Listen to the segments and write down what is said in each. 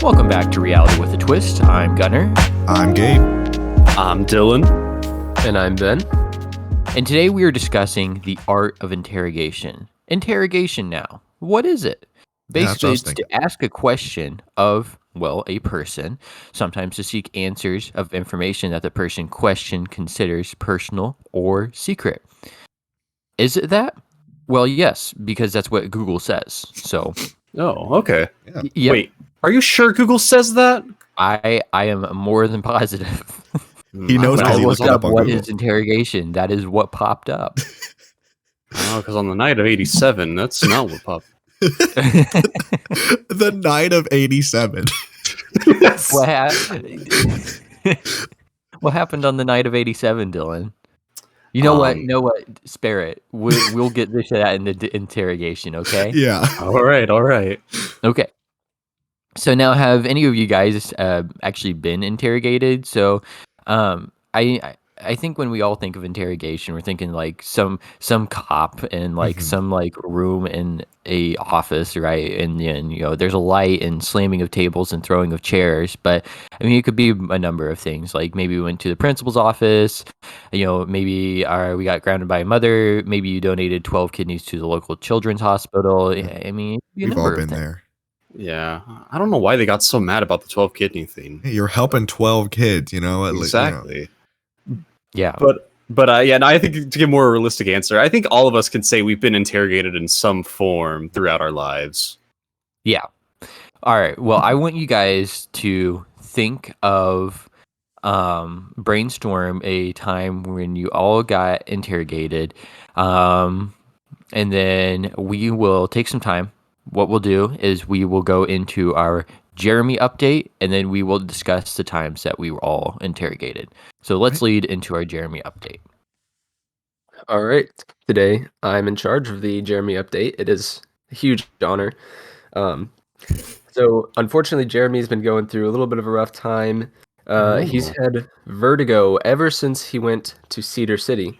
Welcome back to Reality with a Twist. I'm Gunnar. I'm Gabe. I'm Dylan. And I'm Ben. And today we are discussing the art of interrogation. Interrogation now. What is it? Basically, it's to ask a question of, well, a person, sometimes to seek answers of information that the person questioned considers personal or secret. Is it that? Well, yes, because that's what Google says. So, Oh, okay. Yeah. Yep. Wait, are you sure Google says that? I am more than positive. He knows When because I he looked looked it up up on what Google. is interrogation, that is what popped up. Oh, because on the night of 87, that's not what popped. The night of 87. What happened on the night of 87, Dylan? You know what? Know what? Spare it. We'll get to that in the interrogation, okay? Yeah. All right. Okay. So now, have any of you guys actually been interrogated? So, I think when we all think of interrogation, we're thinking like some cop in like some like room in a office, right? And then there's a light and slamming of tables and throwing of chairs. But I mean, it could be a number of things. Like maybe we went to the principal's office. Maybe we got grounded by a mother. Maybe you donated 12 kidneys to the local children's hospital. I mean, We've all been there. Yeah. I don't know why they got so mad about the 12 kidney thing. Hey, you're helping 12 kids, Exactly. Yeah. But yeah, and I think to give a more realistic answer, I think all of us can say we've been interrogated in some form throughout our lives. Yeah. All right. Well, I want you guys to think of, brainstorm a time when you all got interrogated, and then we will take some time. What we'll do is we will go into our Jeremy update, and then we will discuss the times that we were all interrogated. So let's lead into our Jeremy update. All right. Today, I'm in charge of the Jeremy update. It is a huge honor. So, unfortunately, Jeremy's been going through a little bit of a rough time. He's had vertigo ever since he went to Cedar City.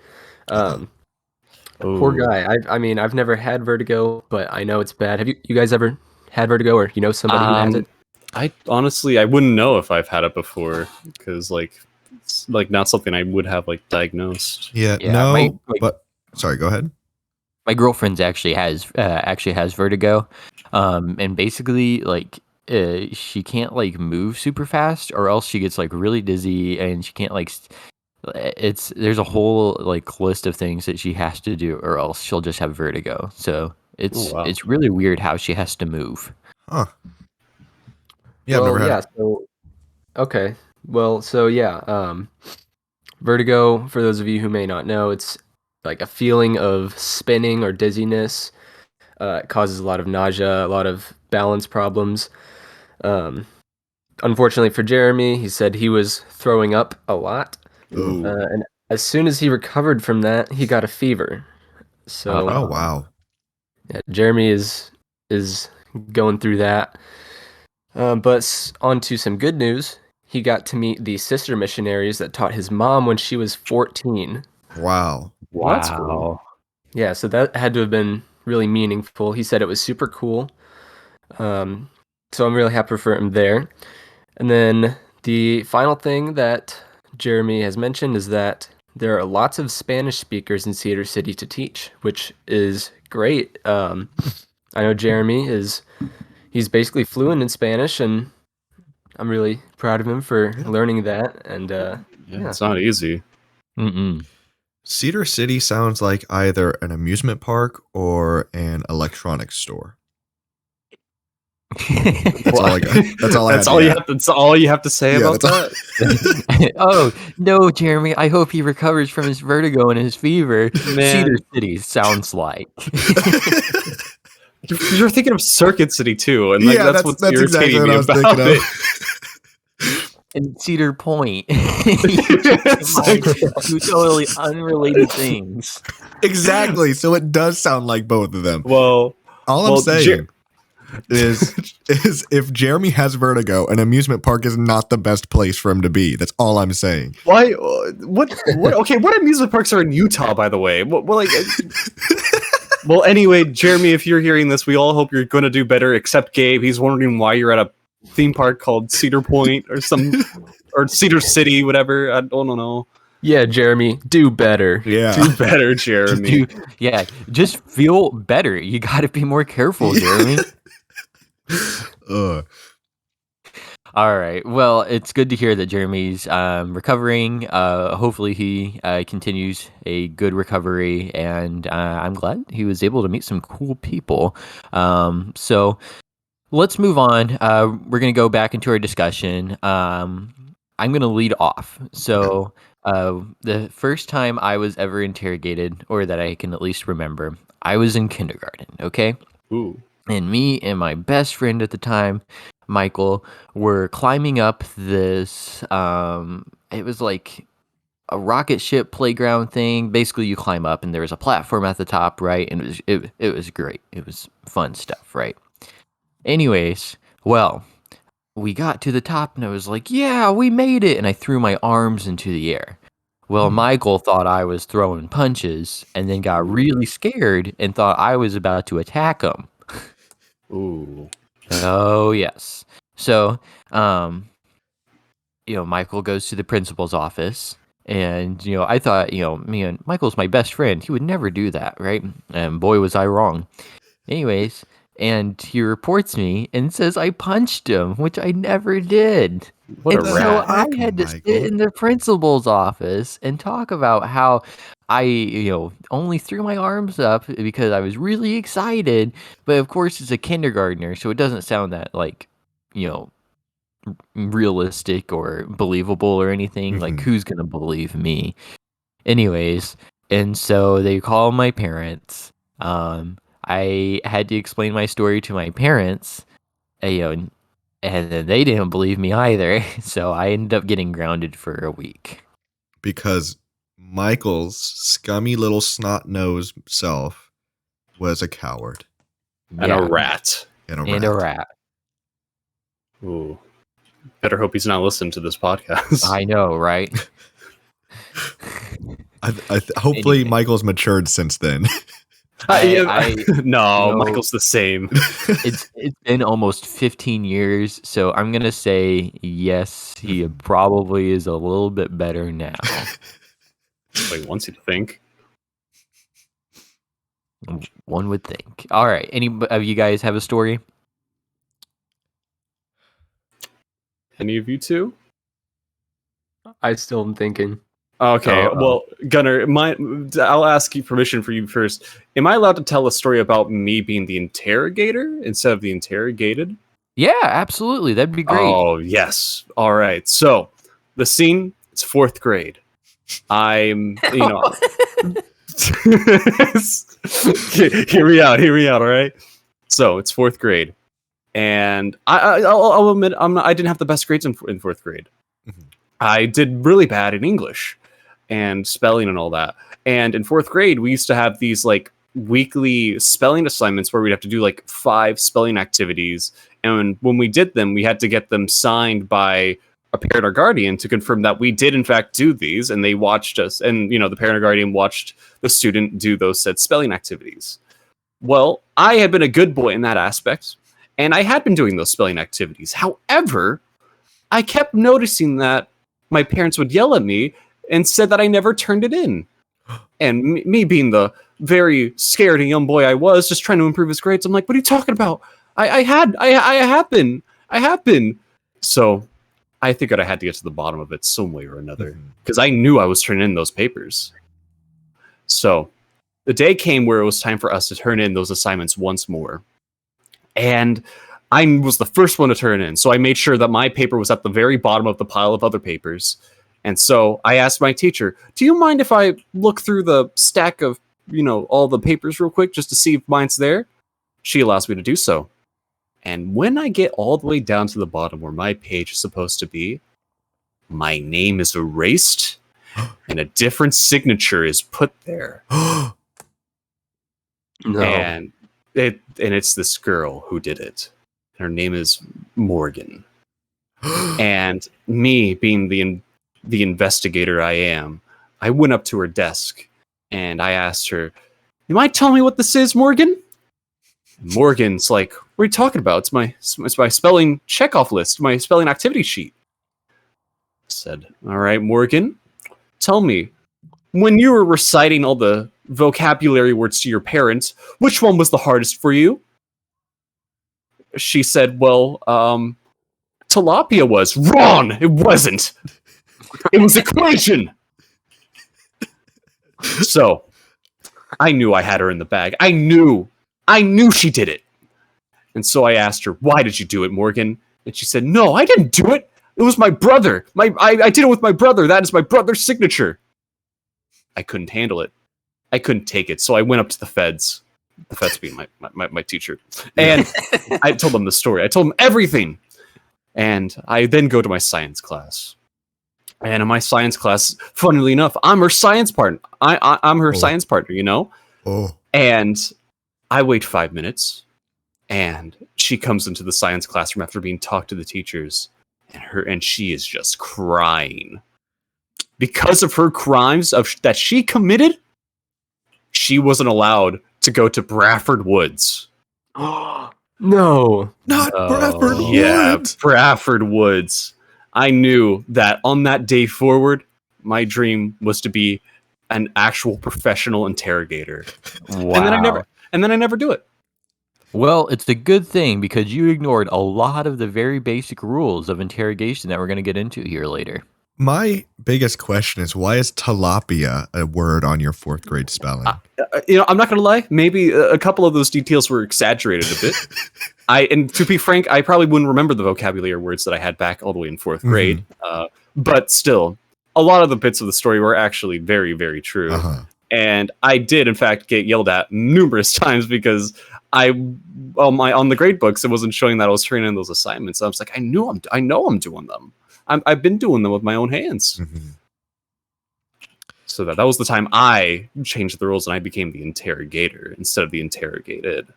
Poor guy. I've never had vertigo, but I know it's bad. Have you guys ever had vertigo, or somebody who has it? I honestly, I wouldn't know if I've had it before, because it's not something I would have diagnosed. Yeah, no, but sorry, go ahead. My girlfriend actually has vertigo, and basically she can't move super fast, or else she gets really dizzy, and she can't there's a whole list of things that she has to do, or else she'll just have vertigo. So it's really weird how she has to move. Huh. Yeah, I've never had it. Okay. Well, vertigo, for those of you who may not know, it's like a feeling of spinning or dizziness. It causes a lot of nausea, a lot of balance problems. Unfortunately for Jeremy, he said he was throwing up a lot. And as soon as he recovered from that, he got a fever. So, oh wow. Yeah, Jeremy is going through that. But on to some good news. He got to meet the sister missionaries that taught his mom when she was 14. Wow. That's cool. Yeah, so that had to have been really meaningful. He said it was super cool. So I'm really happy for him there. And then the final thing that Jeremy has mentioned is that there are lots of Spanish speakers in Cedar City to teach, which is great. I know Jeremy he's basically fluent in Spanish, and I'm really proud of him for learning that. And it's not easy. Cedar City sounds like either an amusement park or an electronics store. That's all I got. That's all you have to say about that. Oh no, Jeremy! I hope he recovers from his vertigo and his fever. Man. Cedar City sounds like. You're thinking of Circuit City too, and that's what's irritating exactly what me I was about thinking it. And Cedar Point. Two totally unrelated things. Exactly. So it does sound like both of them. Well, I'm saying is if Jeremy has vertigo, an amusement park is not the best place for him to be. That's all I'm saying. Why? What? Okay, what amusement parks are in Utah, by the way? Well, anyway, Jeremy, if you're hearing this, we all hope you're going to do better, except Gabe. He's wondering why you're at a theme park called Cedar Point or Cedar City, whatever. I don't know. Yeah, Jeremy, do better. Yeah. Do better, Jeremy. Just feel better. You got to be more careful, Jeremy. All right. Well, it's good to hear that Jeremy's recovering. Hopefully, he continues a good recovery, and I'm glad he was able to meet some cool people. So let's move on. We're going to go back into our discussion. I'm going to lead off. So the first time I was ever interrogated, or that I can at least remember, I was in kindergarten. Okay. Ooh. And me and my best friend at the time, Michael, were climbing up this it was like a rocket ship playground thing. Basically you climb up and there was a platform at the top, right? And it was great. It was fun stuff, right? Anyways, well, we got to the top and I was like, yeah, we made it. And I threw my arms into the air. Well, Michael thought I was throwing punches and then got really scared and thought I was about to attack him. Ooh. Oh, yes. So, Michael goes to the principal's office and, I thought, me and Michael's my best friend. He would never do that, right? And boy, was I wrong. Anyways, and he reports me and says I punched him, which I never did. What a And so rat. I had to sit in the principal's office and talk about how I, only threw my arms up because I was really excited. But of course, it's a kindergartner, so it doesn't sound that realistic or believable or anything. Like, who's gonna believe me? Anyways, and so they call my parents. I had to explain my story to my parents, and then they didn't believe me either. So I ended up getting grounded for a week. Because Michael's scummy little snot-nosed self was a coward. And a rat. And a rat. Ooh. Better hope he's not listening to this podcast. I know, right? Hopefully Michael's matured since then. No, Michael's the same. It's been almost 15 years, so I'm gonna say yes, he probably is a little bit better now. Wait, wants you to think. One would think. All right, any of you guys have a story? Any of you two? I still am thinking. Okay, well, Gunnar, I'll ask you permission for you first. Am I allowed to tell a story about me being the interrogator instead of the interrogated? Yeah, absolutely. That'd be great. Oh, yes. All right. So, the scene, it's 4th grade. I'm, Hear me out, all right? So, it's 4th grade. And I'll admit, I didn't have the best grades in 4th grade. Mm-hmm. I did really bad in English and spelling and all that. And in 4th grade, we used to have these like weekly spelling assignments where we'd have to do like 5 spelling activities. And when we did them, we had to get them signed by a parent or guardian to confirm that we did in fact do these. And they watched us, and the parent or guardian watched the student do those said spelling activities. Well, I had been a good boy in that aspect, and I had been doing those spelling activities. However, I kept noticing that my parents would yell at me and said that I never turned it in. And me being the very scared young boy I was, just trying to improve his grades, I'm like, what are you talking about? I have been. So I figured I had to get to the bottom of it some way or another, because I knew I was turning in those papers. So the day came where it was time for us to turn in those assignments once more. And I was the first one to turn in, so I made sure that my paper was at the very bottom of the pile of other papers. And so I asked my teacher, do you mind if I look through the stack of, all the papers real quick just to see if mine's there? She allows me to do so. And when I get all the way down to the bottom where my page is supposed to be, my name is erased and a different signature is put there. No. And it's this girl who did it. Her name is Morgan. And me being the investigator I am, I went up to her desk and I asked her, "You might tell me what this is, Morgan?" Morgan's like, what are you talking about? It's my spelling checkoff list, my spelling activity sheet. I said, all right, Morgan, tell me, when you were reciting all the vocabulary words to your parents, which one was the hardest for you? She said, well, tilapia was. Wrong! It wasn't. It was equation. So, I knew I had her in the bag. I knew she did it. And so I asked her, why did you do it, Morgan? And she said, no, I didn't do it. It was my brother. I did it with my brother. That is my brother's signature. I couldn't handle it. I couldn't take it. So I went up to the feds. The feds being my teacher. And I told them the story. I told them everything. And I then go to my science class. And in my science class, funnily enough, I'm her science partner. I'm her science partner, you know? Oh. And I wait 5 minutes. And she comes into the science classroom after being talked to the teachers. And she is just crying. Because of her crimes that she committed, she wasn't allowed to go to Bradford Woods. No. Not Bradford Woods. Yeah, Bradford Woods. I knew that on that day forward, my dream was to be an actual professional interrogator. Wow. And then I never do it. Well, it's a good thing because you ignored a lot of the very basic rules of interrogation that we're going to get into here later. My biggest question is, why is tilapia a word on your 4th grade spelling? I'm not gonna lie. Maybe a couple of those details were exaggerated a bit. And to be frank, I probably wouldn't remember the vocabulary words that I had back all the way in 4th grade. But still, a lot of the bits of the story were actually very, very true. And I did, in fact, get yelled at numerous times because on the grade books, it wasn't showing that I was turning in those assignments. I was like, I know I'm doing them. I've been doing them with my own hands. So that was the time I changed the rules and I became the interrogator instead of the interrogated.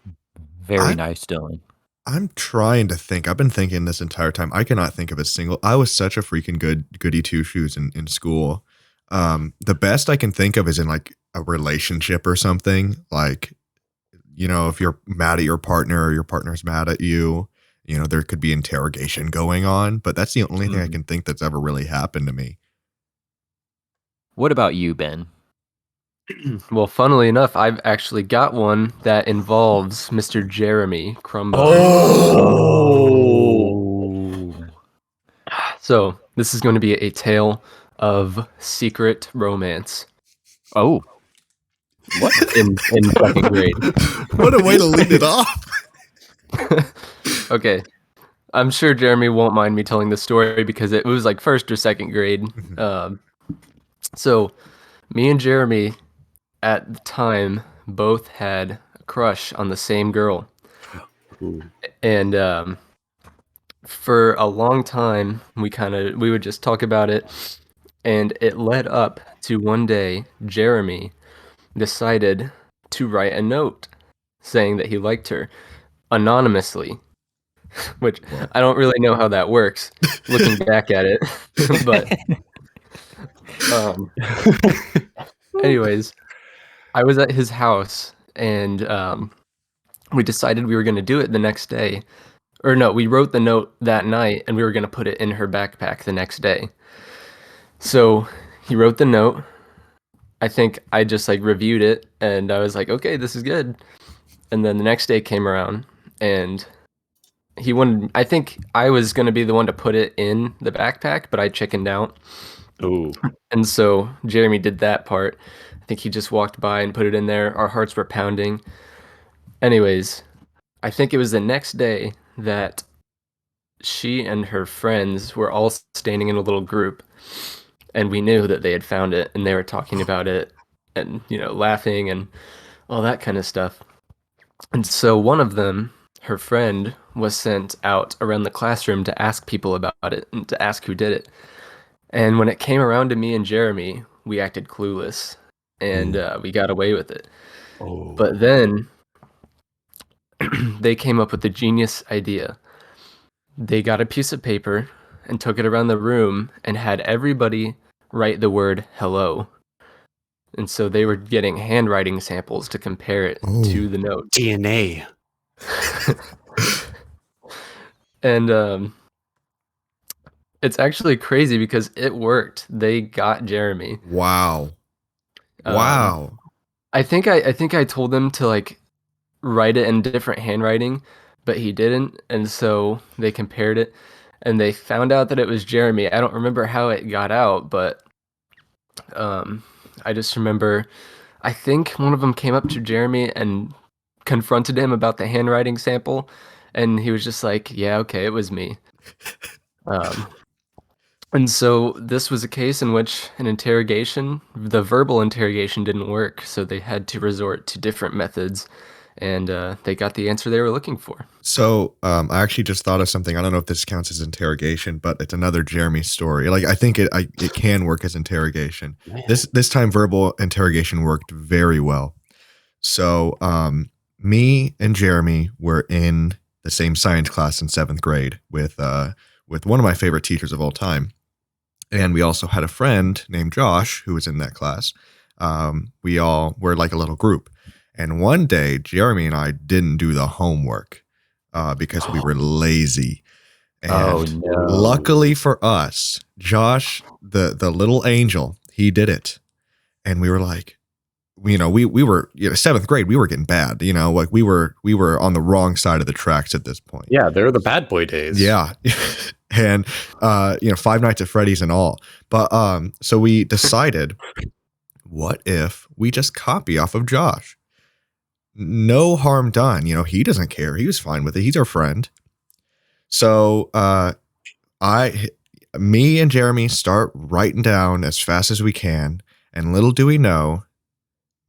Very nice, Dylan. I'm trying to think. I've been thinking this entire time. I cannot think of a single. I was such a freaking goody two shoes in school. The best I can think of is in like a relationship or something. Like, you know, if you're mad at your partner or your partner's mad at you, you know, there could be interrogation going on. But that's the only thing I can think that's ever really happened to me. What about you, Ben? Well, funnily enough, I've actually got one that involves Mr. Jeremy Crumbo. Oh. So this is going to be a tale of secret romance. Oh. What? In 2nd grade. What a way to lead it off. Okay. I'm sure Jeremy won't mind me telling this story because it was like 1st or 2nd grade. So me and Jeremy at the time both had a crush on the same girl. And for a long time we would just talk about it, and it led up to one day Jeremy decided to write a note saying that he liked her anonymously, which I don't really know how that works looking back at it. But anyways, I was at his house and we decided we were going to do it the next day. Or no, we wrote the note that night and we were going to put it in her backpack the next day. So he wrote the note. I think I just like reviewed it and I was like, okay, this is good. And then the next day came around and I think I was going to be the one to put it in the backpack, but I chickened out. Ooh. And so Jeremy did that part. I think he just walked by and put it in there. Our hearts were pounding. Anyways, I think it was the next day that she and her friends were all standing in a little group, and we knew that they had found it, and they were talking about it and, you know, laughing and all that kind of stuff. And so one of them, her friend, was sent out around the classroom to ask people about it and to ask who did it. And when it came around to me and Jeremy, we acted clueless, and we got away with it. But then they came up with a genius idea. They got a piece of paper and took it around the room and had everybody write the word hello. And so they were getting handwriting samples to compare it to the note. DNA. And it's actually crazy because it worked. They got Jeremy. Wow. Um, Wow. I think I told them to like write it in different handwriting, but he didn't, and so they compared it, and they found out that it was Jeremy. I don't remember how it got out, but I just remember I think one of them came up to Jeremy and confronted him about the handwriting sample, and he was just like, "Yeah, okay, it was me." Um, and so this was a case in which an interrogation, the verbal interrogation, didn't work, so they had to resort to different methods, and they got the answer they were looking for. So I actually just thought of something. I don't know if this counts as interrogation, but it's another Jeremy story. Like I think it can work as interrogation. Man. This time verbal interrogation worked very well. So me and Jeremy were in the same science class in 7th grade with one of my favorite teachers of all time. And we also had a friend named Josh who was in that class. We all were like a little group. And one day, Jeremy and I didn't do the homework because we were lazy. And Oh, no. luckily for us, Josh, the little angel, he did it. And we were like, we were 7th grade. We were getting bad. Like we were on the wrong side of the tracks at this point. Yeah, they're the bad boy days. Yeah. And, Five Nights at Freddy's and all. But so we decided, what if we just copy off of Josh? No harm done. He doesn't care. He was fine with it. He's our friend. So me and Jeremy start writing down as fast as we can. And little do we know,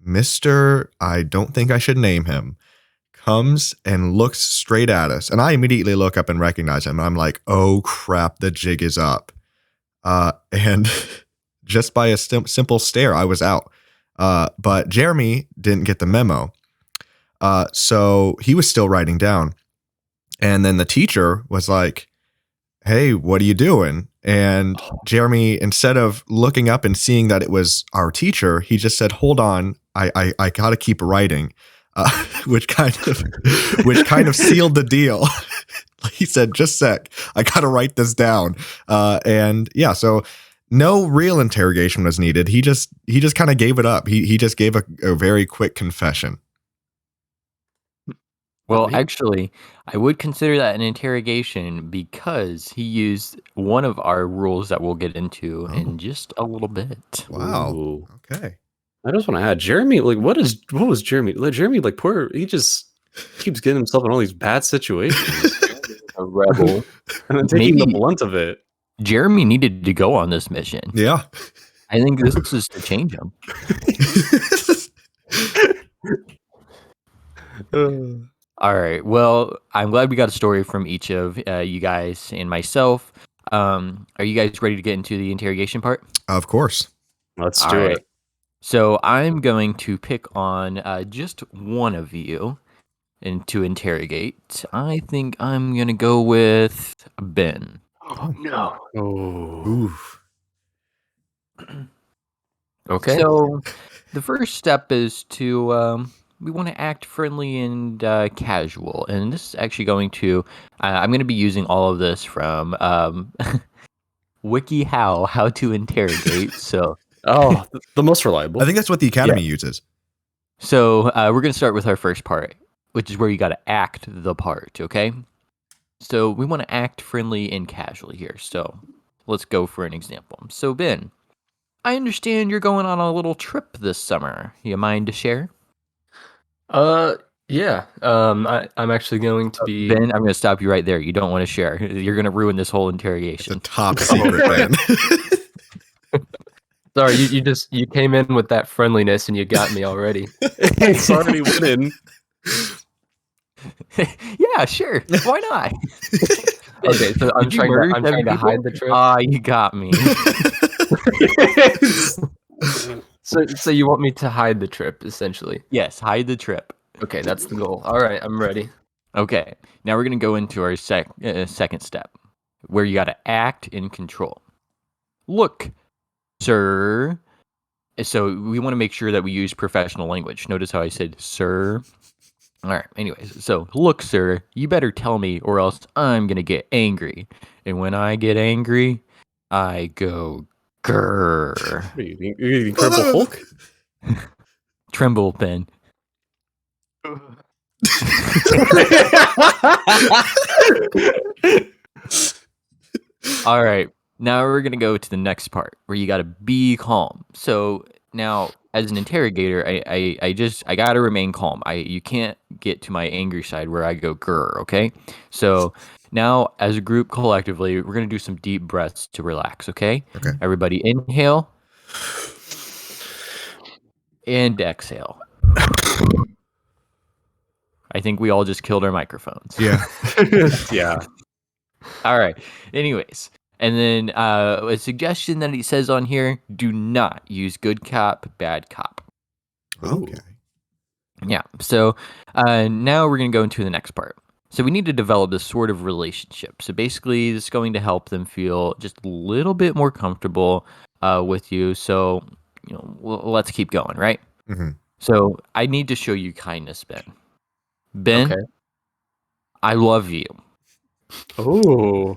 Mr. I don't think I should name him, comes and looks straight at us. And I immediately look up and recognize him. And I'm like, oh crap, the jig is up. And just by a simple stare, I was out. But Jeremy didn't get the memo. So he was still writing down. And then the teacher was like, hey, what are you doing? And Jeremy, instead of looking up and seeing that it was our teacher, he just said, hold on, I got to keep writing, which kind of sealed the deal. He said, just a sec, I got to write this down. And yeah, so no real interrogation was needed. He just kind of gave it up. He just gave a very quick confession. Well, actually, I would consider that an interrogation because he used one of our rules that we'll get into in just a little bit. Wow. Ooh. Okay. I just want to add, Jeremy, like, what was Jeremy? Like, Jeremy, like, he just keeps getting himself in all these bad situations. A rebel. And then taking the Maybe- blunt of it. Jeremy needed to go on this mission. Yeah. I think this is to change him. All right. Well, I'm glad we got a story from each of you guys and myself. Are you guys ready to get into the interrogation part? Of course. Let's All do right. it. So I'm going to pick on just one of you and to interrogate. I think I'm going to go with Ben. Oh no. Oh. Oof. Okay. So the first step is to we want to act friendly and casual, and this is actually going to I'm going to be using all of this from Wikihow, how to interrogate. So The most reliable. I think that's what the Academy uses. So we're going to start with our first part, which is where you got to act the part, okay? So we want to act friendly and casual here. So let's go for an example. So Ben, I understand you're going on a little trip this summer. You mind to share? Yeah. I'm actually going to be. Ben, I'm going to stop you right there. You don't want to share. You're going to ruin this whole It's a interrogation. top secret, man. Sorry, you came in with that friendliness and you got me already. It's already winning. Yeah, sure. Why not? Okay, so I'm Did you trying murder to, I'm 7 trying to people? hide the trip. Ah, you got me. So you want me to hide the trip, essentially? Yes, hide the trip. Okay, that's the goal. All right, I'm ready. Okay, now we're going to go into our second step, where you got to act in control. Look, sir. So we want to make sure that we use professional language. Notice how I said sir. All right. Anyways, so look, sir, you better tell me, or else I'm gonna get angry. And when I get angry, I go grrr. What are you, the Incredible Hulk? Tremble, Ben. All right. Now we're gonna go to the next part where you gotta be calm. So now, as an interrogator, I gotta remain calm. You can't get to my angry side where I go grr. Okay. So now, as a group collectively, we're gonna do some deep breaths to relax. Okay. Okay. Everybody, inhale and exhale. I think we all just killed our microphones. Yeah. Yeah. All right. Anyways, and then a suggestion that he says on here: do not use good cop, bad cop. Okay. Yeah. So now we're gonna go into the next part. So we need to develop this sort of relationship. So basically, it's going to help them feel just a little bit more comfortable with you. So let's keep going, right? Mm-hmm. So I need to show you kindness, Ben. Ben, Okay. I love you. Oh.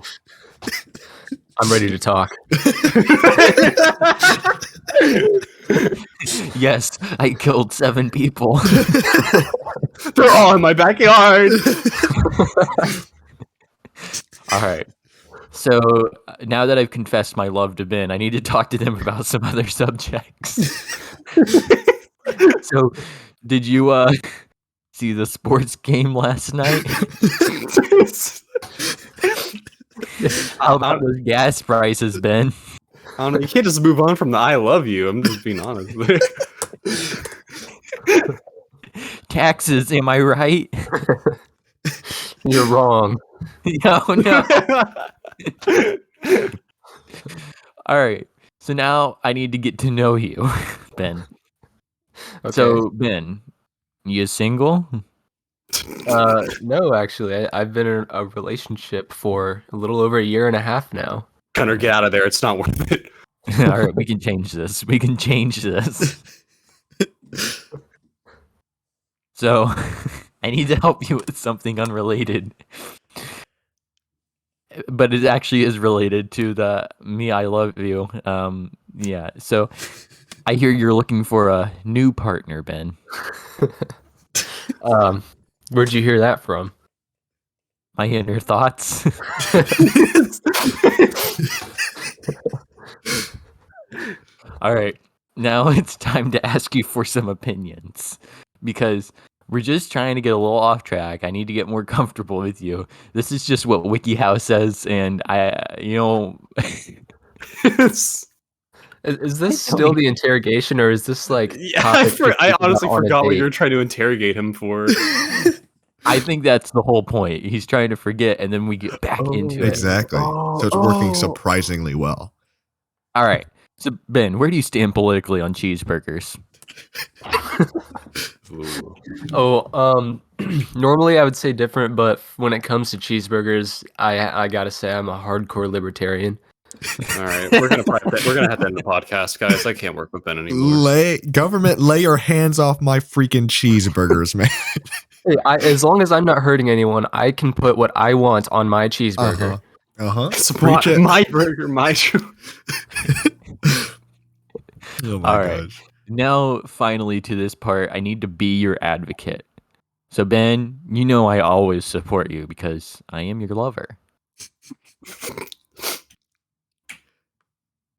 I'm ready to talk. Yes, I killed 7 people. They're all in my backyard. All right. So now that I've confessed my love to Ben, I need to talk to them about some other subjects. So, did you see the sports game last night? How about those gas prices, Ben? I don't know. You can't just move on from the "I love you." I'm just being honest. Taxes, am I right? You're wrong. No. All right. So now I need to get to know you, Ben. Okay. So, Ben, you single? No, actually, I've been in a relationship for a little over a year and a half now. Gunnar, get out of there. It's not worth it. All right, we can change this. So, I need to help you with something unrelated. But it actually is related to the me, I love you. Yeah. So, I hear you're looking for a new partner, Ben. Where'd you hear that from? My inner thoughts. All right. Now it's time to ask you for some opinions because we're just trying to get a little off track. I need to get more comfortable with you. This is just what Wikihow says, and Is this still the interrogation, or is this like? Yeah, topic to I speak honestly about on a forgot what date? you were trying to interrogate him for. I think that's the whole point. He's trying to forget, and then we get back into it. Exactly. So it's working surprisingly well. All right. So Ben, where do you stand politically on cheeseburgers? Normally I would say different, but when it comes to cheeseburgers, I gotta say I'm a hardcore libertarian. All right, we're gonna have to end the podcast, guys. I can't work with Ben anymore. Government, lay your hands off my freaking cheeseburgers, man. Hey, as long as I'm not hurting anyone, I can put what I want on my cheeseburger. It's Preach it. my burger, my Oh my All right. gosh. Now, finally, to this part, I need to be your advocate. So, Ben, you know I always support you because I am your lover.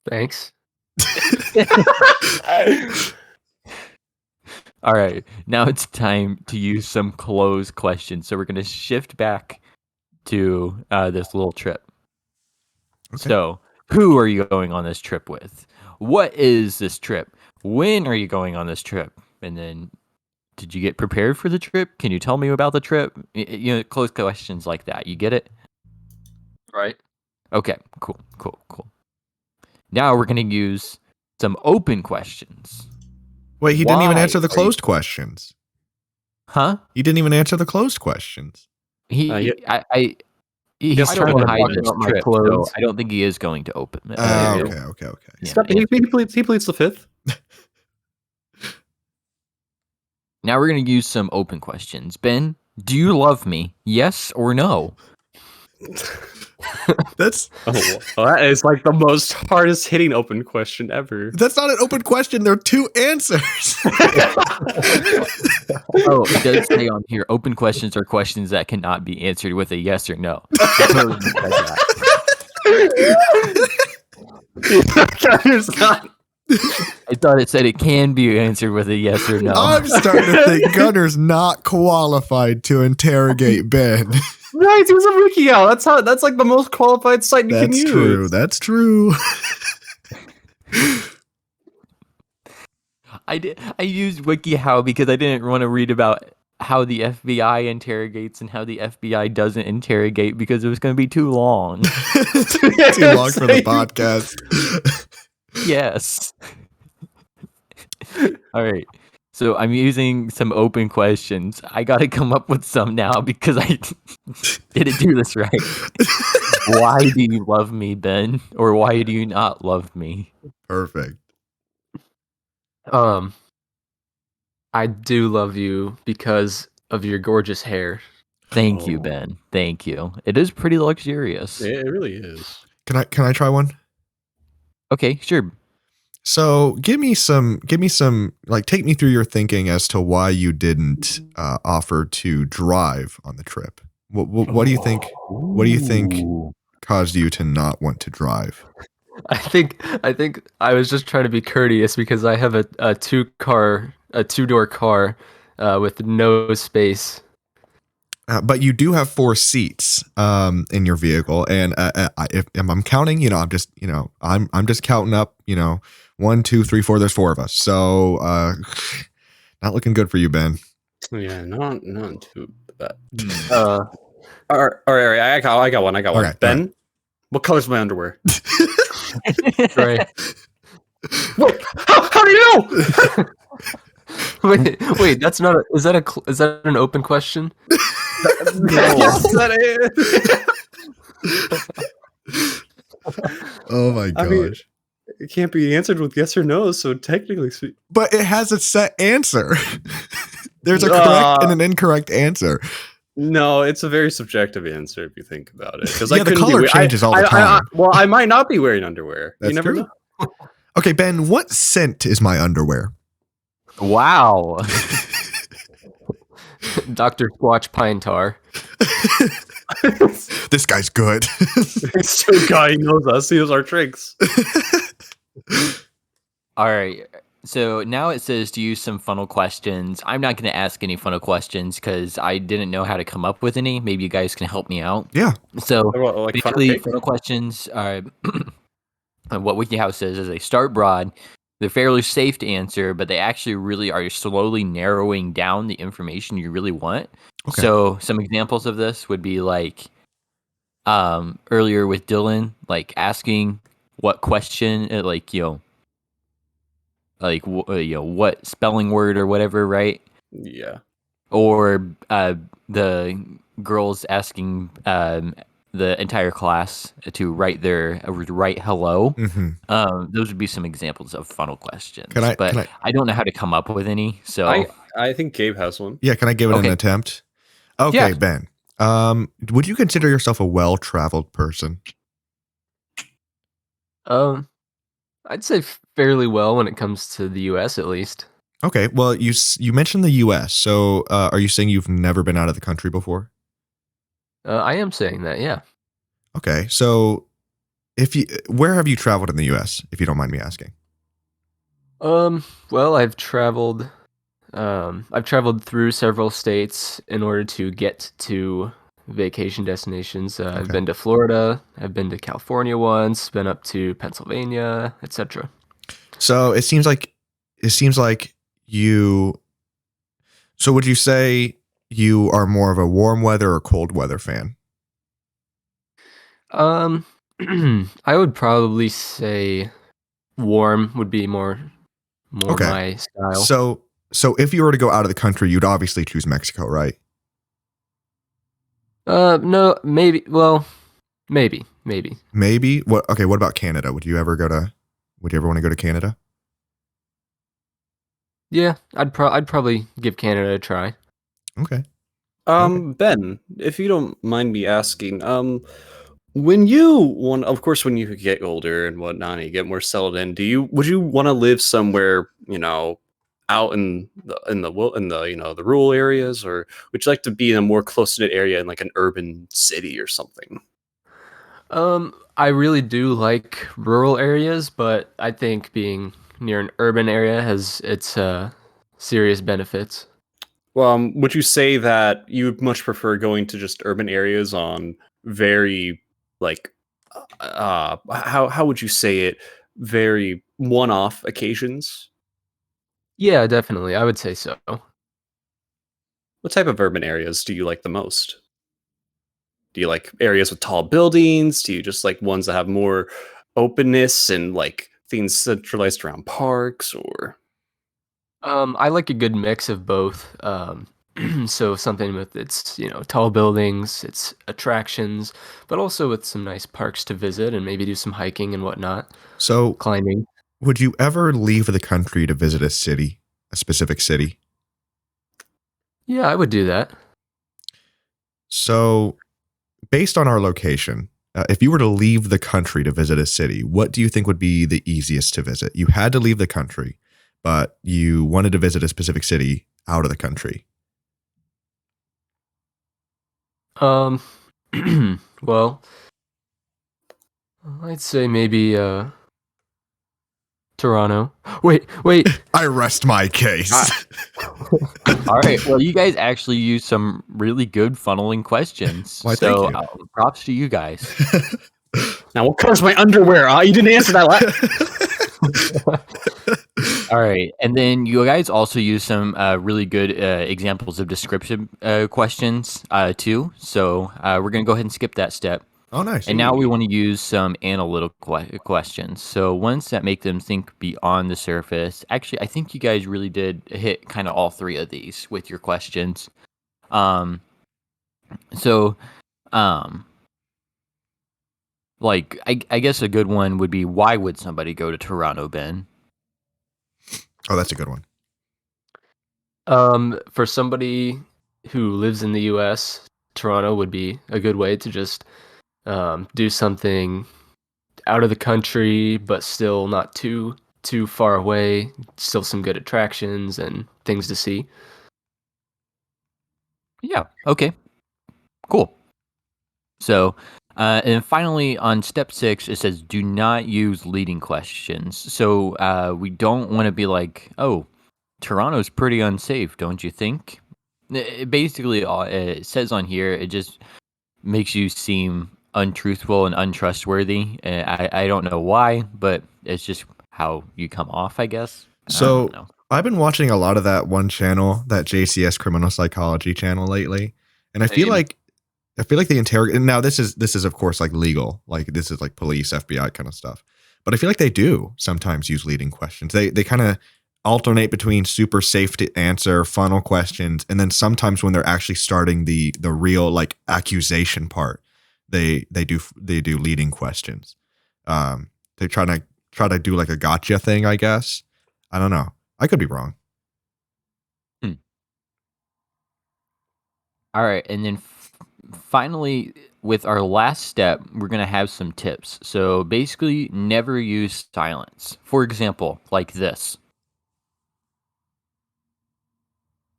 Thanks. All right. Now it's time to use some closed questions. So, we're going to shift back to this little trip. Okay. So, who are you going on this trip with? What is this trip? When are you going on this trip? And then, did you get prepared for the trip? Can you tell me about the trip? Closed questions like that. You get it? Right. Okay, cool. Now we're going to use some open questions. Wait, he didn't even Why answer the are you- closed questions. Huh? He didn't even answer the closed questions. He's I trying don't to wanna hide talk this about my trip, so clothes. I don't think he is going to open it. Okay. Yeah, He pleads the fifth. Now we're going to use some open questions. Ben, do you love me? Yes or no? That's that is like the most hardest hitting open question ever. not an open question. There are two answers. Oh, it does say on here, open questions are questions that cannot be answered with a yes or no. There's not. I thought it said it can be answered with a yes or no. I'm starting to think Gunner's not qualified to interrogate Ben. Right, use a Wikihow. That's like the most qualified site you can use. That's true. I used WikiHow because I didn't want to read about how the FBI interrogates and how the FBI doesn't interrogate because it was going to be too long. Too long for the podcast. Yes. All right. So I'm using some open questions. I got to come up with some now because I didn't do this right. Why do you love me, Ben? Or why do you not love me? Perfect. I do love you because of your gorgeous hair. Thank you, Ben. Thank you. It is pretty luxurious. It really is. Can I try one? Okay, sure. So give me some, like, take me through your thinking as to why you didn't offer to drive on the trip. What do you think? What do you think caused you to not want to drive? I think I was just trying to be courteous because I have a two-door car with no space. But you do have 4 seats in your vehicle, and if I'm counting, I'm just counting up, 1, 2, 3, 4. There's 4 of us, so not looking good for you, Ben. Yeah, not too bad. All right. I got one. Okay, Ben, right. What color's my underwear? Right. Wait, how do you know? Wait, that's not. Is that an open question? Yes, that is. Oh my gosh. I mean, it can't be answered with yes or no, so technically speaking. But it has a set answer. There's a correct and an incorrect answer. No, it's a very subjective answer if you think about it. Because the color changes all the time. I might not be wearing underwear. That's you never true. know. Okay, Ben, what scent is my underwear? Wow. Dr. Squatch Pine Tar. This guy's good. It's a guy. He knows us. He knows our tricks. All right. So now it says to use some funnel questions. I'm not going to ask any funnel questions because I didn't know how to come up with any. Maybe you guys can help me out. Yeah. So Like basically, funnel questions are what WikiHow says is they start broad. They're fairly safe to answer, but they actually really are slowly narrowing down the information you really want. Okay. So some examples of this would be like earlier with Dylan, like asking what question, what spelling word or whatever, right? Yeah. Or the girls asking the entire class to write hello. Mm-hmm. Those would be some examples of funnel questions. Can I- I don't know how to come up with any. So I think Gabe has one. Yeah, can I give it an attempt? Okay, Yeah. Ben. Would you consider yourself a well-traveled person? I'd say fairly well when it comes to the U.S. at least. Okay, well, you mentioned the U.S., so are you saying you've never been out of the country before? I am saying that, yeah. Okay, so where have you traveled in the U.S., if you don't mind me asking? Well, I've traveled through several states in order to get to vacation destinations. I've been to Florida, I've been to California once, been up to Pennsylvania, etc. So it seems like you. So would you say you are more of a warm weather or cold weather fan? I would probably say warm would be more Okay. my style. So if you were to go out of the country, you'd obviously choose Mexico, right? No, maybe. Well, maybe. Maybe. What? Okay. What about Canada? Would you ever want to go to Canada? Yeah, I'd probably give Canada a try. Okay. Okay. Ben, if you don't mind me asking, when when you get older and whatnot, and you get more settled in, would you want to live somewhere, out in the rural areas, or would you like to be in a more close knit area in like an urban city or something? I really do like rural areas, but I think being near an urban area has its serious benefits. Would you say that you would much prefer going to just urban areas on very like how would you say it, very one-off occasions? Yeah, definitely. I would say so. What type of urban areas do you like the most? Do you like areas with tall buildings? Do you just like ones that have more openness and like things centralized around parks or I like a good mix of both. So something with its, tall buildings, its attractions, but also with some nice parks to visit and maybe do some hiking and whatnot, So, climbing. would you ever leave the country to visit a city, a specific city? Yeah, I would do that. So, based on our location, if you were to leave the country to visit a city, what do you think would be the easiest to visit? You had to leave the country, but you wanted to visit a specific city out of the country. Um, well, I'd say maybe Toronto. Wait. I rest my case. All right. Well, you guys actually used some really good funneling questions. Why, So thank props to you guys. now what color's my underwear? You didn't answer that All right. And then you guys also used some really good examples of description questions too. So we're going to go ahead and skip that step. Oh, nice. And now we want to use some analytical questions. So ones that make them think beyond the surface. Actually, I think you guys really did hit kind of all three of these with your questions. Um, so, um, like, I guess a good one would be, why would somebody go to Toronto, Ben? Oh, that's a good one. For somebody who lives in the US, Toronto would be a good way to just do something out of the country, but still not too far away. Still some good attractions and things to see. Yeah. Okay. Cool. So, and finally, on step 6, it says, do not use leading questions. So we don't want to be like, oh, Toronto's pretty unsafe, don't you think? Basically, it says on here, it just makes you seem untruthful and untrustworthy. I don't know why, but it's just how you come off, I guess. I don't So, know. I've been watching a lot of that one channel, that JCS Criminal Psychology channel lately, and Same. I feel like the interrogate. Now, this is of course like legal, like this is like police, FBI kind of stuff. But I feel like they do sometimes use leading questions. They kind of alternate between super safe to answer funnel questions, and then sometimes when they're actually starting the real like accusation part, they do leading questions. They try to do like a gotcha thing, I guess. I don't know. I could be wrong. All right, and then finally, with our last step, we're going to have some tips. So basically, never use silence. For example, like this.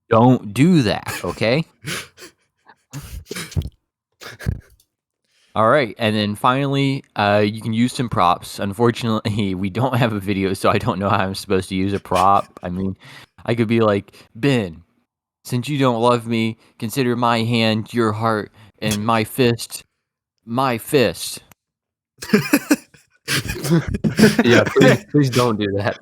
Don't do that, okay? All right, and then finally, you can use some props. Unfortunately, we don't have a video, so I don't know how I'm supposed to use a prop. I mean, I could be like, Ben, since you don't love me, consider my hand your heart and my fist my fist. Yeah, please don't do that.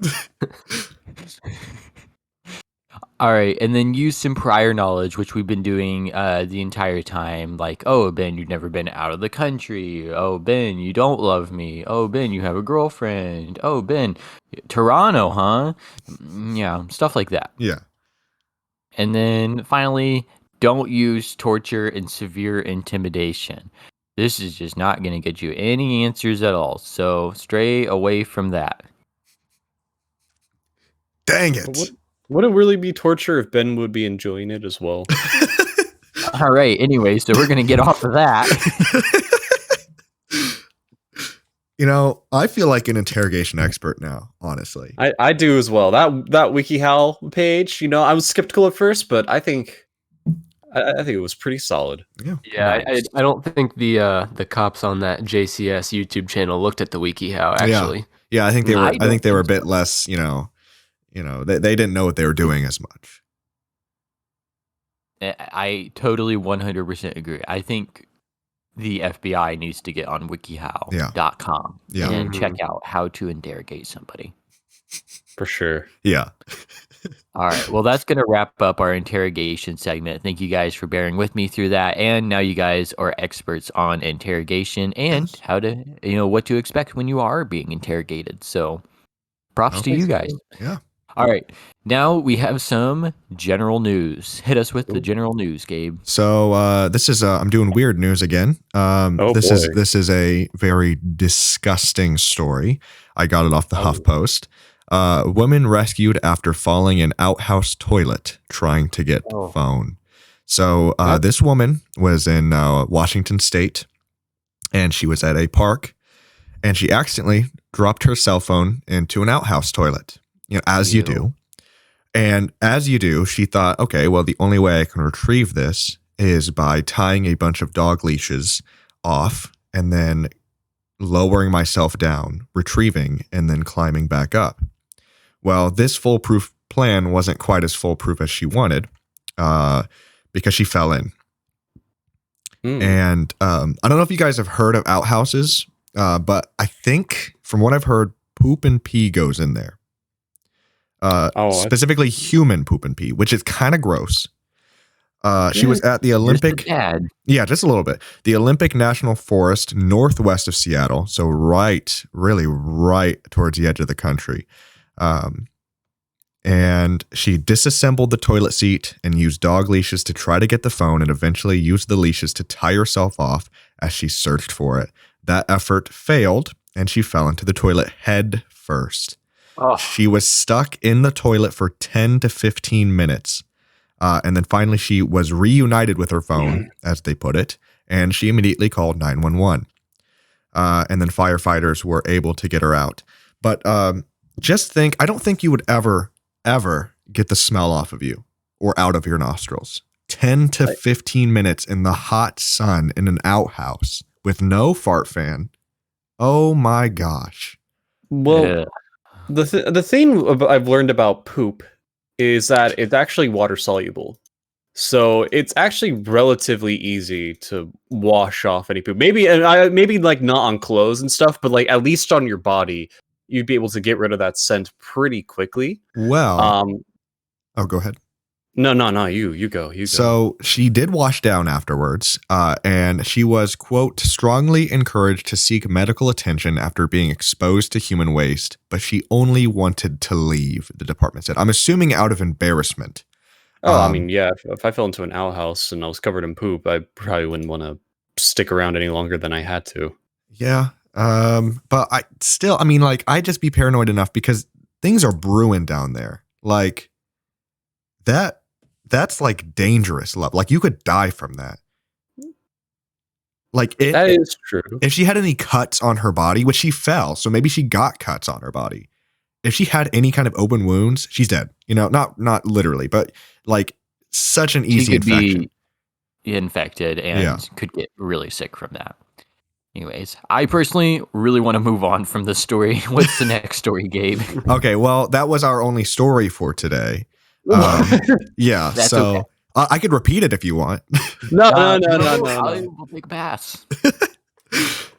All right, and then use some prior knowledge, which we've been doing the entire time. Like, oh, Ben, you've never been out of the country. Oh, Ben, you don't love me. Oh, Ben, you have a girlfriend. Oh, Ben, Toronto, huh? Yeah, stuff like that. Yeah. And then finally, don't use torture and severe intimidation. This is just not going to get you any answers at all. So stray away from that. Dang it. Would it really be torture if Ben would be enjoying it as well? All right. Anyway, so we're gonna get off of that. You know, I feel like an interrogation expert now, honestly. I do as well. That Wikihow page, I was skeptical at first, but I think it was pretty solid. Yeah, Nice. I don't think the cops on that JCS YouTube channel looked at the Wikihow actually. Yeah, I think they were. I I think they don't were a think bit less. They didn't know what they were doing as much. I totally 100% agree. I think the FBI needs to get on wikihow.com Yeah. and check out how to interrogate somebody. For sure. Yeah. All right. Well, that's going to wrap up our interrogation segment. Thank you guys for bearing with me through that. And now you guys are experts on interrogation and how to, what to expect when you are being interrogated. So props to you guys. Yeah. All right. Now we have some general news. Hit us with the general news, Gabe. So this is I'm doing weird news again. This is a very disgusting story. I got it off the HuffPost. Woman rescued after falling in outhouse toilet trying to get phone. So this woman was in Washington State, and she was at a park, and she accidentally dropped her cell phone into an outhouse toilet. As you do. And as you do, she thought, okay, well, the only way I can retrieve this is by tying a bunch of dog leashes off and then lowering myself down, retrieving, and then climbing back up. Well, this foolproof plan wasn't quite as foolproof as she wanted because she fell in. And I don't know if you guys have heard of outhouses, but I think from what I've heard, poop and pee goes in there. Specifically human poop and pee, which is kind of gross. She was at the Olympic. Yeah, just a little bit. The Olympic National Forest, northwest of Seattle. So really right towards the edge of the country. And she disassembled the toilet seat and used dog leashes to try to get the phone, and eventually used the leashes to tie herself off as she searched for it. That effort failed, and she fell into the toilet head first. She was stuck in the toilet for 10 to 15 minutes. And then finally she was reunited with her phone, as they put it, and she immediately called 911. And then firefighters were able to get her out. But just think, I don't think you would ever get the smell off of you or out of your nostrils. 10 to 15 minutes in the hot sun in an outhouse with no fart fan. Oh my gosh. Well, the thing I've learned about poop is that it's actually water soluble. So it's actually relatively easy to wash off any poop. Maybe like not on clothes and stuff, but like at least on your body, you'd be able to get rid of that scent pretty quickly. Well, go ahead. No, you go. So she did wash down afterwards, and she was, quote, strongly encouraged to seek medical attention after being exposed to human waste, but she only wanted to leave, the department said. I'm assuming out of embarrassment. I mean, yeah, if I fell into an outhouse and I was covered in poop, I probably wouldn't want to stick around any longer than I had to. Yeah, but I'd just be paranoid enough because things are brewing down there. Like, that's like dangerous love. Like you could die from that. Like that is true. If she had any cuts on her body, which she fell, so maybe she got cuts on her body. If she had any kind of open wounds, she's dead. Not literally, but like such an easy infection. Be infected and could get really sick from that. Anyways, I personally really want to move on from this story. What's the next story, Gabe? Okay, well, that was our only story for today. Yeah, that's so okay. I could repeat it if you want. No. We'll take a pass.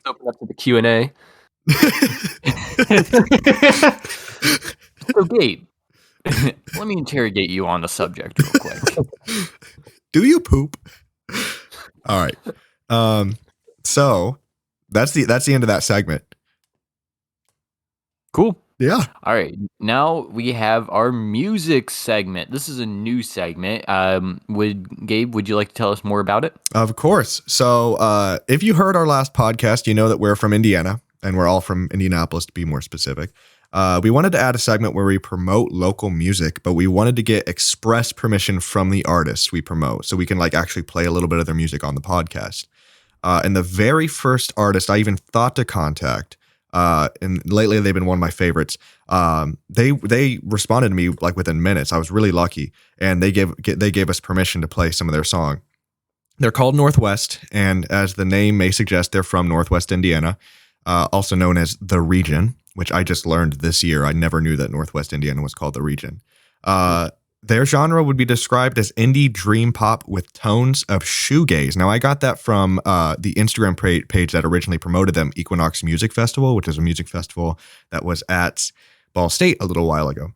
Open up to the Q&A. So, Gabe, let me interrogate you on the subject real quick. Do you poop? All right. So that's the end of that segment. Cool. Yeah. All right. Now we have our music segment. This is a new segment. Would you like to tell us more about it? Of course. So if you heard our last podcast, you know that we're from Indiana, and we're all from Indianapolis, to be more specific. We wanted to add a segment where we promote local music, but we wanted to get express permission from the artists we promote so we can like actually play a little bit of their music on the podcast. And the very first artist I even thought to contact, and lately they've been one of my favorites. They responded to me like within minutes. I was really lucky, and they gave us permission to play some of their song. They're called Northwest, and as the name may suggest, they're from Northwest Indiana, also known as the region, which I just learned this year. I never knew that Northwest Indiana was called the region. Their genre would be described as indie dream pop with tones of shoegaze. Now, I got that from the Instagram page that originally promoted them, Equinox Music Festival, which is a music festival that was at Ball State a little while ago.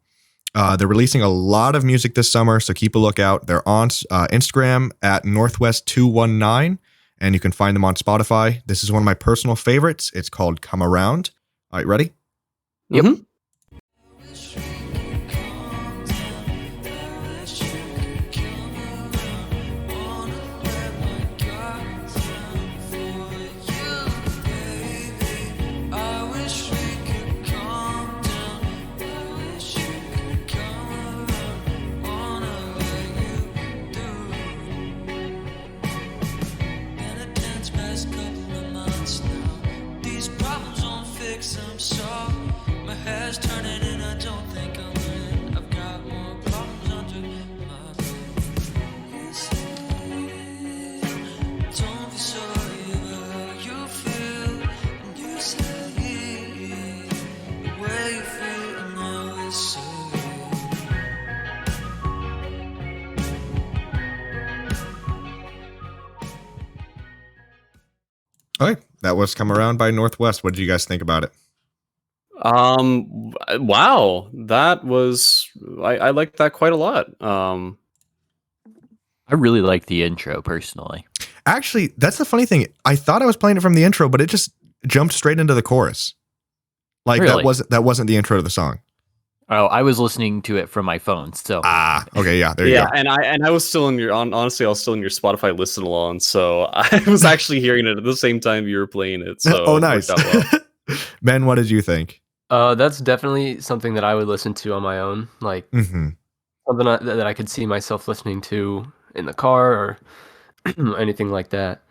They're releasing a lot of music this summer, so keep a lookout. They're on Instagram at Northwest219, and you can find them on Spotify. This is one of my personal favorites. It's called Come Around. All right, ready? Yep. Mhm. All right, that was Come Around by Northwest. What did you guys think about it? Wow, that was I liked that quite a lot. I really like the intro personally. Actually, that's the funny thing. I thought I was playing it from the intro, but it just jumped straight into the chorus. Like Really? that wasn't the intro to the song. Oh, I was listening to it from my phone. So Okay, yeah, there you Yeah, go. and I was still in your honestly, I was still in your Spotify listen along, so I was actually hearing it at the same time you were playing it. So Oh, it nice. worked out well. Ben, what did you think? That's definitely something that I would listen to on my own, like Mm-hmm. something that I could see myself listening to in the car or anything like that.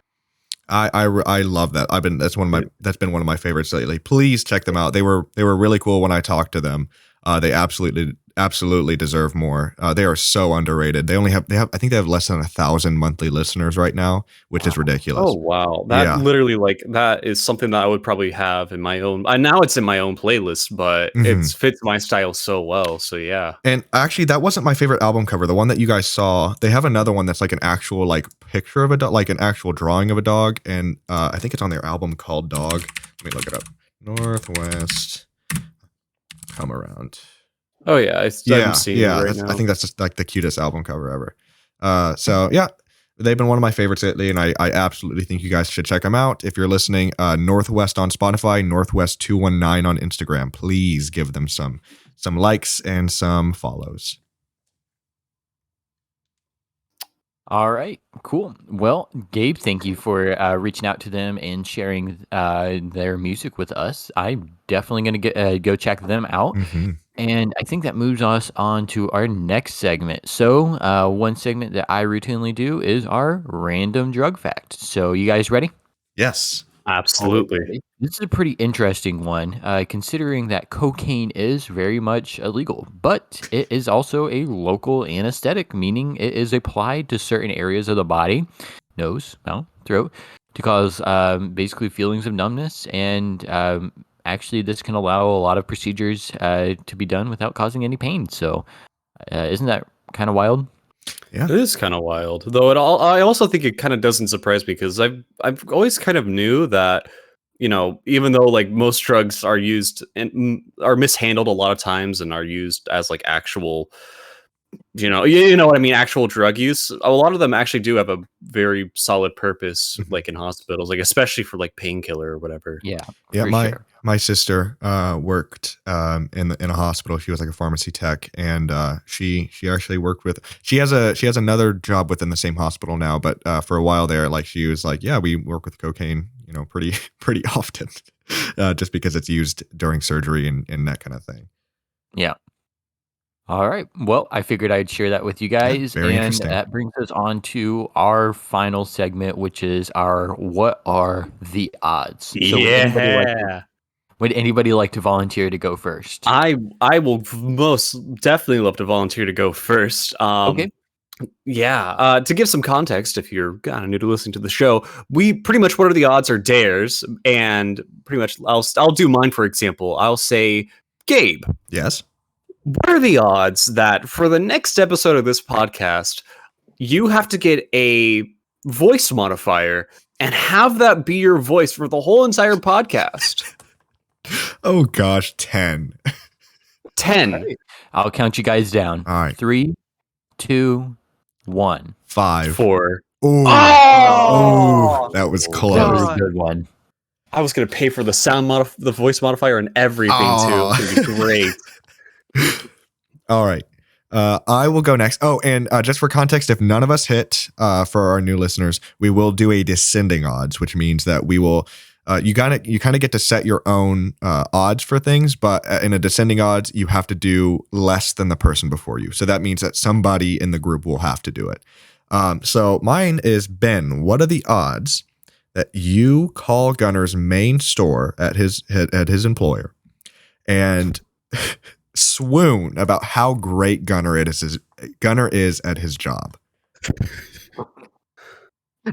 I love that. That's been one of my favorites lately. Please check them out. They were really cool when I talked to them. They absolutely deserve more. They are so underrated. They have I think they have less than 1,000 monthly listeners right now, which is ridiculous. Oh wow, that Yeah. literally like that is something that I would probably have in my own. Now it's in my own playlist, but Mhm. it fits my style so well. So yeah. And actually, that wasn't my favorite album cover. The one that you guys saw, they have another one that's like an actual like picture of a dog, like an actual drawing of a dog, and I think it's on their album called Dog. Let me look it up. Northwest Come Around. Oh yeah, I'm seeing it right now. I think that's just like the cutest album cover ever. So yeah, they've been one of my favorites lately, and I absolutely think you guys should check them out. If you're listening, Northwest on Spotify, Northwest219 on Instagram. Please give them some likes and some follows. all right, cool. Well, Gabe, thank you for reaching out to them and sharing their music with us. I'm definitely going to go check them out. Mhm. And I think that moves us on to our next segment. So, one segment that I routinely do is our random drug fact. So, you guys ready? Yes. Absolutely. This is a pretty interesting one, considering that cocaine is very much illegal, but it is also a local anesthetic, meaning it is applied to certain areas of the body, nose, mouth, throat, to cause basically feelings of numbness. And actually, this can allow a lot of procedures to be done without causing any pain. So, isn't that kind of wild? Yeah. It is kind of wild, though. I also think it kind of doesn't surprise me because I've always kind of knew that, you know, even though like most drugs are used and are mishandled a lot of times and are used as like actual, you know what I mean, actual drug use, a lot of them actually do have a very solid purpose, like in hospitals, like especially for like painkiller or whatever. Yeah, Yeah, for my sure. my sister worked in a hospital. She was like a pharmacy tech, and she actually worked with. She has another job within the same hospital now, but for a while there, like she was like, yeah, we work with cocaine, you know, pretty often. just because it's used during surgery and that kind of thing. Yeah. All right. Well, I figured I'd share that with you guys. very and interesting. that brings us on to our final segment, which is our What Are the Odds? So would anybody like to volunteer to go first? I will most definitely love to volunteer to go first. Okay. Yeah. To give some context, if you're kind of new to listening to the show, we pretty much What Are the Odds or dares, and pretty much I'll do mine for example. I'll say, Gabe, Yes. what are the odds that for the next episode of this podcast, you have to get a voice modifier and have that be your voice for the whole entire podcast? Oh gosh, 10. 10. Right. I'll count you guys down. All right. 3, 2, 1. 5. 4. Ooh. Oh! That was That close. was a good one. I was gonna pay for the the voice modifier and everything Oh. too. It'd be great. All right. I will go next. Oh, and just for context, if none of us hit, for our new listeners, we will do a descending odds, which means that we will. You kind of get to set your own odds for things, but in a descending odds, you have to do less than the person before you. So that means that somebody in the group will have to do it. So mine is Ben. What are the odds that you call Gunnar's main store at his employer and swoon about how great Gunnar is at his job?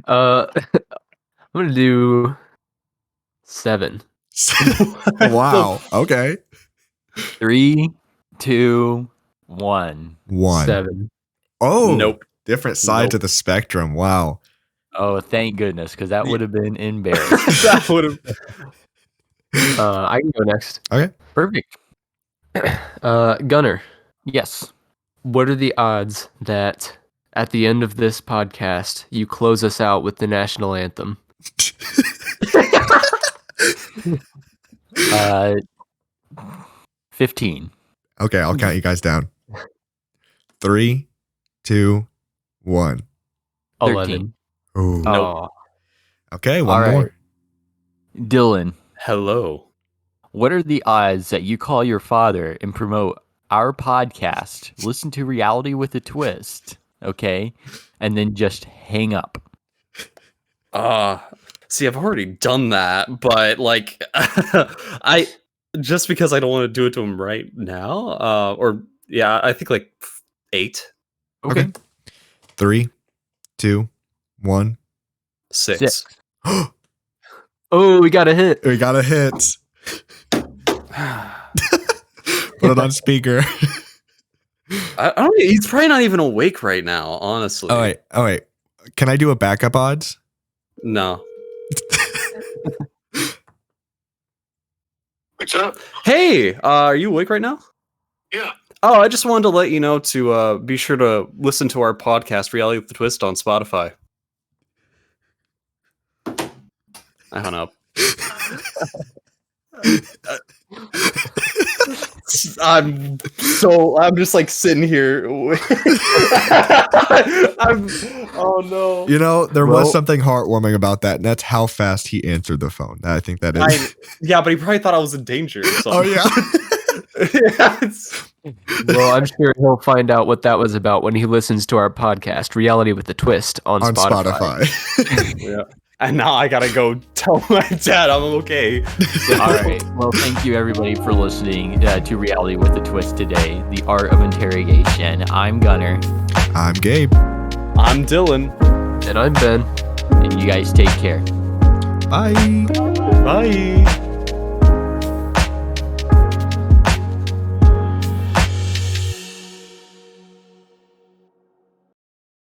I'm gonna do 7. Wow. Okay. 3, 2, 1. 1. 7. Oh, Nope. Different sides Nope. of the spectrum. Wow. Oh, thank goodness, because that would have been embarrassing. That would have. I can go next. Okay. Perfect. Gunnar, Yes. what are the odds that at the end of this podcast you close us out with the national anthem? 15. Okay, I'll count you guys down. 3, 2, 1. 13. Ooh. Nope. Oh, Okay, All one right. more. Dylan, Hello. what are the odds that you call your father and promote our podcast, Listen to Reality with a Twist, okay, and then just hang up? See, I've already done that, but like, I just because I don't want to do it to him right now, or yeah, I think like 8, Okay. 3, 2, 1. 6. 6. oh, we got a hit. We got a hit. Put it on speaker. I don't. He's probably not even awake right now. Honestly. Oh wait. Can I do a backup odds? No. What's up? Hey, are you awake right now? Yeah. Oh, I just wanted to let you know to be sure to listen to our podcast, Reality with the Twist, on Spotify. I hung up. I'm just like sitting here. Oh no. You know, there Well- was something heartwarming about that, and that's how fast he answered the phone. I think that is. Yeah, but he probably thought I was in danger. Or something. Oh yeah. Yeah, it's- Well, I'm sure he'll find out what that was about when he listens to our podcast, Reality with a Twist, on On Spotify. Spotify. yeah. And now I gotta go tell my dad I'm okay. All right. Well, thank you everybody for listening to Reality with a Twist today, the art of interrogation. I'm Gunnar, I'm Gabe. I'm Dylan. And I'm Ben. and you guys take care. Bye. Bye.